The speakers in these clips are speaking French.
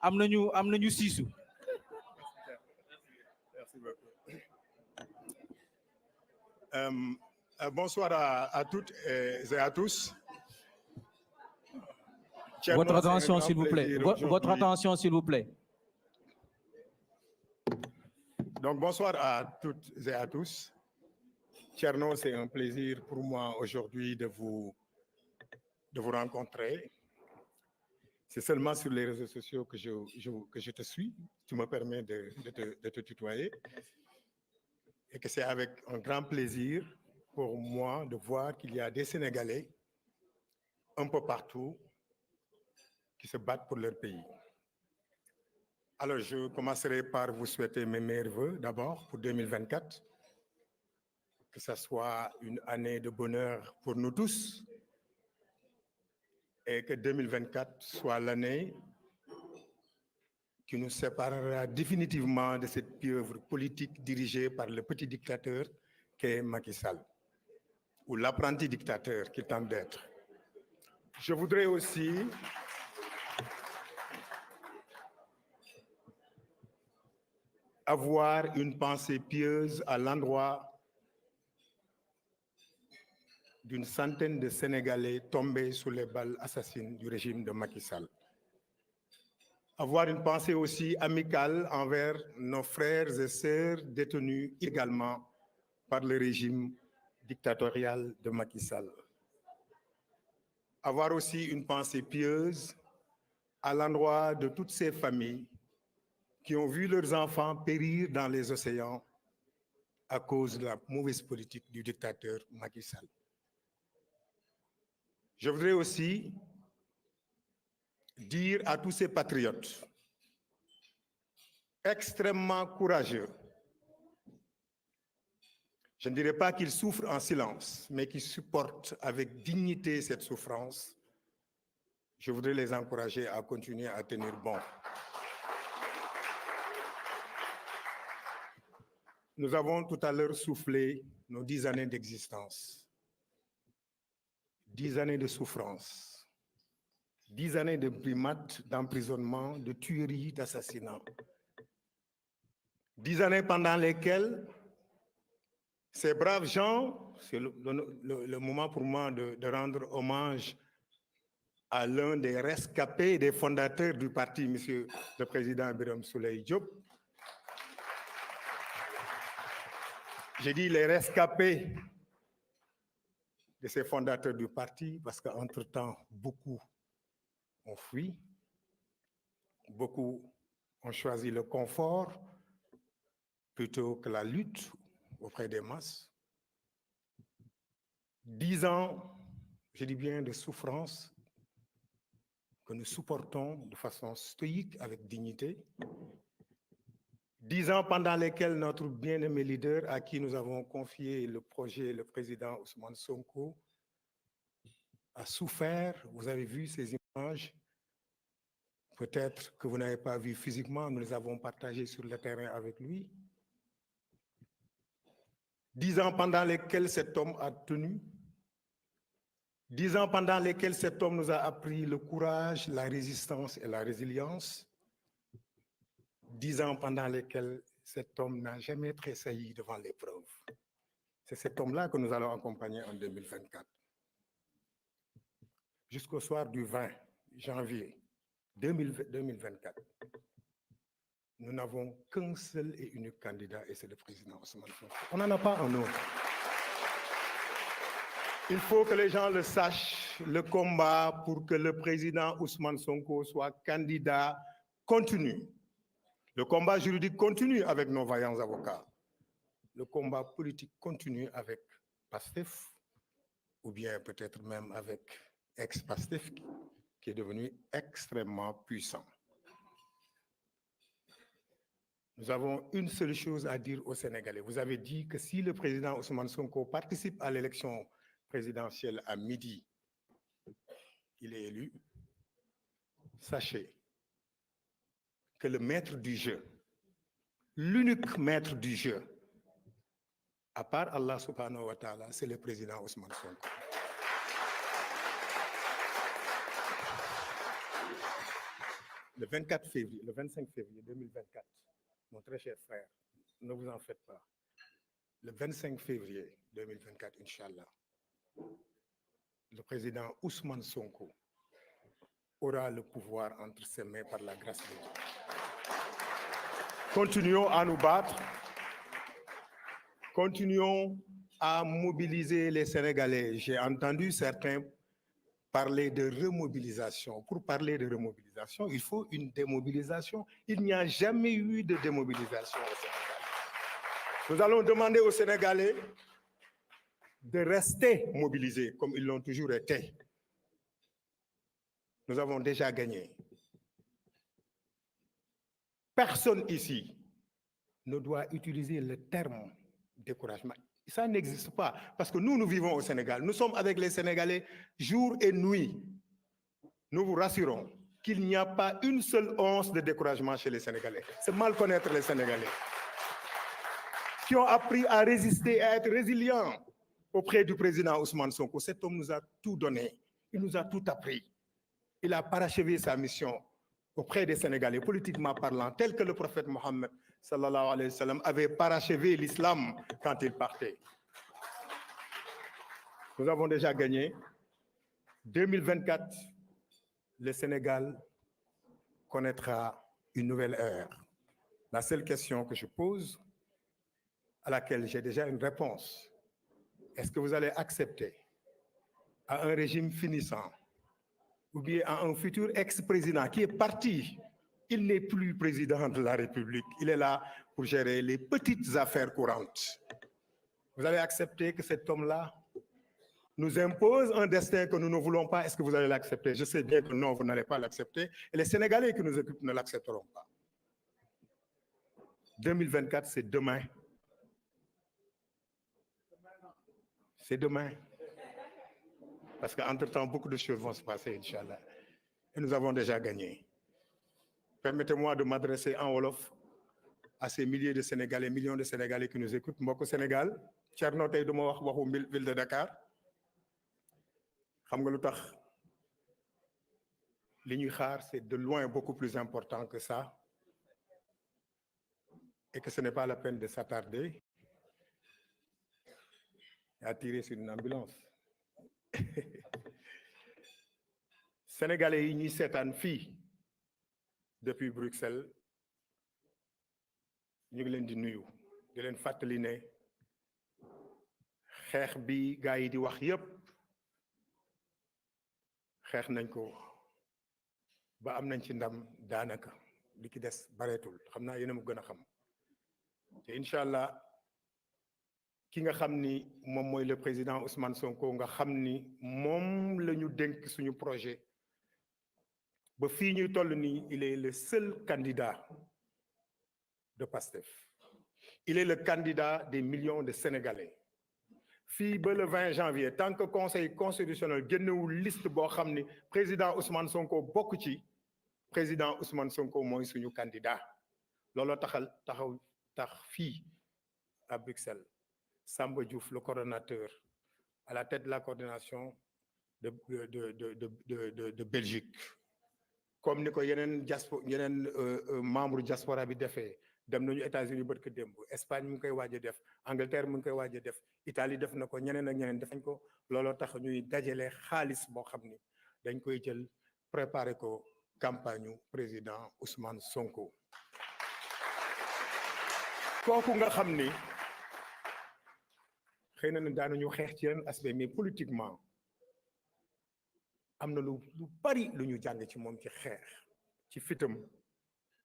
am nañu siisu. Merci beaucoup. Bonsoir à toutes et à tous. Votre attention, s'il vous plaît. Votre attention, s'il vous plaît. Donc, bonsoir à toutes et à tous. Tcherno, c'est un plaisir pour moi aujourd'hui de vous rencontrer. C'est seulement sur les réseaux sociaux que je te suis. Tu me permets de te tutoyer. Et que c'est avec un grand plaisir pour moi de voir qu'il y a des Sénégalais un peu partout qui se battent pour leur pays. Alors, je commencerai par vous souhaiter mes meilleurs vœux d'abord pour 2024. Que ce soit une année de bonheur pour nous tous et que 2024 soit l'année qui nous séparera définitivement de cette pieuvre politique dirigée par le petit dictateur qu'est Macky Sall, ou l'apprenti dictateur qu'il tente d'être. Je voudrais aussi avoir une pensée pieuse à l'endroit d'une centaine de Sénégalais tombés sous les balles assassines du régime de Macky Sall. Avoir une pensée aussi amicale envers nos frères et sœurs détenus également par le régime dictatorial de Macky Sall. Avoir aussi une pensée pieuse à l'endroit de toutes ces familles qui ont vu leurs enfants périr dans les océans à cause de la mauvaise politique du dictateur Macky Sall. Je voudrais aussi dire à tous ces patriotes extrêmement courageux, je ne dirais pas qu'ils souffrent en silence, mais qu'ils supportent avec dignité cette souffrance, je voudrais les encourager à continuer à tenir bon. Nous avons tout à l'heure soufflé nos 10 années d'existence. 10 années de souffrance, 10 années de primates, d'emprisonnement, de tueries, d'assassinats. 10 années pendant lesquelles ces braves gens, c'est le moment pour moi de rendre hommage à l'un des rescapés et des fondateurs du parti, Monsieur le Président Birame Souleye Diop. J'ai dit les rescapés de ces fondateurs du parti parce qu'entre-temps, beaucoup ont fui, beaucoup ont choisi le confort plutôt que la lutte auprès des masses. 10 ans, je dis bien, de souffrance que nous supportons de façon stoïque, avec dignité. 10 ans pendant lesquels notre bien-aimé leader, à qui nous avons confié le projet, le président Ousmane Sonko, a souffert. Vous avez vu ces images. Peut-être que vous n'avez pas vu physiquement, nous les avons partagées sur le terrain avec lui. 10 ans pendant lesquels cet homme a tenu. 10 ans pendant lesquels cet homme nous a appris le courage, la résistance et la résilience. 10 ans pendant lesquels cet homme n'a jamais tressailli devant l'épreuve. C'est cet homme-là que nous allons accompagner en 2024. Jusqu'au soir du 20 janvier 2024, nous n'avons qu'un seul et unique candidat, et c'est le président Ousmane Sonko. On n'en a pas un autre. Il faut que les gens le sachent, le combat pour que le président Ousmane Sonko soit candidat continue. Le combat juridique continue avec nos vaillants avocats. Le combat politique continue avec PASTEF, ou bien peut-être même avec ex-PASTEF, qui est devenu extrêmement puissant. Nous avons une seule chose à dire aux Sénégalais. Vous avez dit que si le président Ousmane Sonko participe à l'élection présidentielle à midi, il est élu. Sachez que le maître du jeu, l'unique maître du jeu, à part Allah subhanahu wa ta'ala, c'est le président Ousmane Sonko. le 24 février, le 25 février 2024, mon très cher frère, ne vous en faites pas. Le 25 février 2024, Inch'Allah, le président Ousmane Sonko aura le pouvoir entre ses mains par la grâce de Dieu. Continuons à nous battre, continuons à mobiliser les Sénégalais. J'ai entendu certains parler de remobilisation. Pour parler de remobilisation, il faut une démobilisation. Il n'y a jamais eu de démobilisation au Sénégal. Nous allons demander aux Sénégalais de rester mobilisés comme ils l'ont toujours été. Nous avons déjà gagné. Personne ici ne doit utiliser le terme découragement. Ça n'existe pas parce que nous vivons au Sénégal. Nous sommes avec les Sénégalais jour et nuit. Nous vous rassurons qu'il n'y a pas une seule once de découragement chez les Sénégalais. C'est mal connaître les Sénégalais qui ont appris à résister et à être résilients auprès du président Ousmane Sonko. Cet homme nous a tout donné. Il nous a tout appris. Il a parachevé sa mission auprès des Sénégalais, politiquement parlant, tel que le prophète Mohammed sallallahu alayhi wa sallam avait parachevé l'islam quand il partait. Nous avons déjà gagné. 2024, le Sénégal connaîtra une nouvelle ère. La seule question que je pose, à laquelle j'ai déjà une réponse, est-ce que vous allez accepter à un régime finissant ou bien à un futur ex-président qui est parti? Il n'est plus président de la République. Il est là pour gérer les petites affaires courantes. Vous allez accepter que cet homme-là nous impose un destin que nous ne voulons pas? Est-ce que vous allez l'accepter? Je sais bien que non, vous n'allez pas l'accepter. Et les Sénégalais qui nous occupent ne l'accepteront pas. 2024, c'est demain. C'est demain. Parce qu'entre-temps, beaucoup de choses vont se passer, Inch'Allah. Et nous avons déjà gagné. Permettez-moi de m'adresser en wolof à ces milliers de Sénégalais, millions de Sénégalais qui nous écoutent. Mbokk Sénégal, Thierno tey duma wax waxu ville de Dakar. Xam nga lu tax li ñuy xaar, c'est de loin beaucoup plus important que ça. Et que ce n'est pas la peine de s'attarder à tirer sur une ambulance. Sénégalais yi ñuy seetaan fii depuis Bruxelles ñu ngi leen di nuyu di leen fàttali ne xeex bi gaa yi di wax yépp xeex nañ ko ba am nañ ci ndam daanaka li ki des bareetul xam naa yéen a mu gën a xam te incha allah ki nga xam ni moom mooy le président Ousmane Sonko nga xam ni moom la ñu dénk suñu projet ba fii ñuy toll nii il est le seul candidat de PASTEF. Il est le candidat des millions de Sénégalais. Fii ba le 20 janvier tant que conseil constitutionnel génnewul liste boo xam ni président Ousmane Sonko bokk ci, président Ousmane Sonko mooy suñu candidat. Looloo tax fii à Bruxelles Samba Diouf, le coordonnateur à la tête de la coordination de Belgique, comme ni ko yeneen membre diaspora bi defee, dem nañu États-Unis barke démb, Espagne mu ngi koy waaj a def, Angleterre mu ngi koy waaj a def, Italie def na ko, ñeneen ak ñeneen defañ ko. Looloo tax ñuy dajale xaalis boo xam ni dañ koy jël préparer ko campagne président Ousmane Sonko. Kooku nga xam ni xëy na daanuñu xeex ci yeneen aspect, mais politiquement am na lu bari lu ñu jàng ci moom, ci xeex, ci fitam,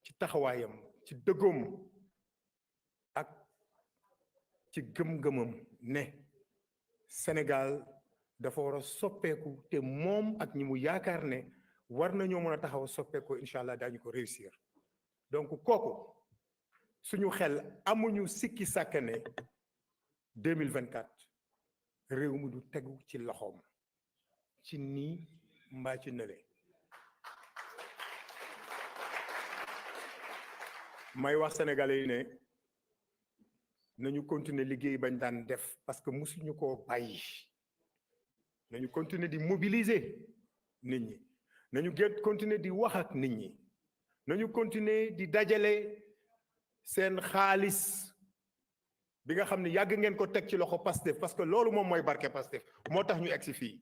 ci taxawaayam, ci dëggoom ak ci gëm-gëmam ne Sénégal dafa war a soppeeku te moom ak ñi mu yaakaar ne war nañoo mën a taxaw soppeeku, incha allah daañu ko réussir. Donc kooku suñu xel amuñu sikki sàkk ne 2024 réew mi du tegu ci loxoom ci nii mbaa ci nële. May wax sénégalais yi ne nañu continuer liggéey bañ daan def parce que musuñu koo bàyyi. Nañu continuer di mobiliser nit ñi, nañu continuer di wax ak nit ñi, nañu continuer di dajale seen xaalis bi nga xam ne yàgg ngeen ko teg ci loxo Pastef parce que loolu moom mooy barke Pastef moo tax ñu egsi fii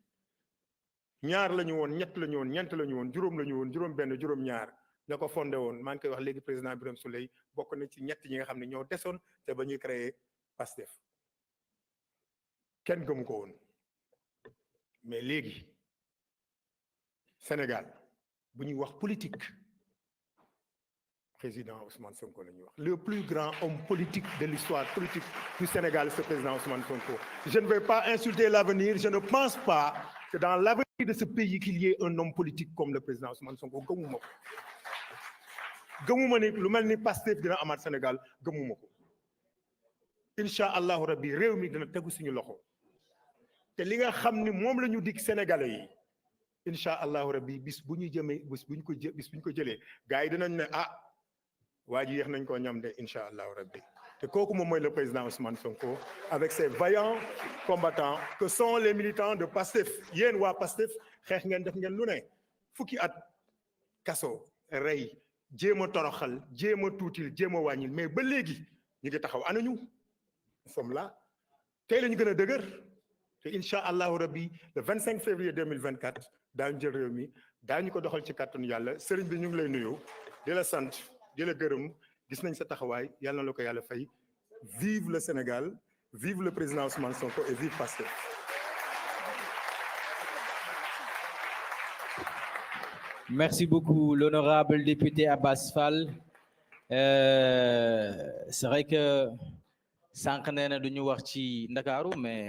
ñaar la ñu woon ñett la ñu woon ñeent la ñu woon juróom la ñu woon juróom benn juróom ñaar ña ko fondé woon maa ngi koy wax léegi président Birame Souleye bokk na ci ñett ñi nga xam ne ñoo desoon te ba ñuy créer Pastef kenn gëmu ko woon mais léegi Sénégal bu ñuy wax politique président Ousmane Sonko la ñuy wax le plus grand homme politique de l'histoire politique du Sénégal c'est le président Ousmane Sonko. Je ne vais pas insulter l'avenir, je ne pense pas que dans l'avenir de ce pays qu'il y ait un homme politique comme le président Ousmane Sonko gëmuma ko gëmuma ni lu mel ni Pastef dina amaat Sénégal gëmuma ko incha allahu rabbi réew mi dina tegu suñu loxo te li nga xam ni moom la ñu dig Sénégalais yi incha allahu rabbi bis bu ñu jëmee bis bu ñu ko jëlee gars yi dinañ ne ah waa ji yéex nañ koo ñam de incha allahu rabbi te kooku moom mooy le président Ousmane Sonko avec ses vaillants combattants que sont les militants de Pastef yéen waa Pastef xeex ngeen def ngeen lu ne fukki at kaso rey jéem a toroxal jéem a tuutil jéem a wàññil mais ba léegi ñu ngi taxaw ana ñu nous sommes là tey la ñu gën a dëgër te incha allahu rabbi le 25 février 2024 daañu jël réew mi daañu ko doxal ci kàttanu yàlla sëriñ bi ñu ngi lay nuyu di la sant di la gërëm gis nañ sa taxawaay yàlla na la ko yàlla fay vive le Sénégal vive le président Ousmane Sonko et vive Pastef. Merci beaucoup, l'honorable député Abass Fall. C'est vrai que sànq nee na du ñu wax ci Ndakaaru mais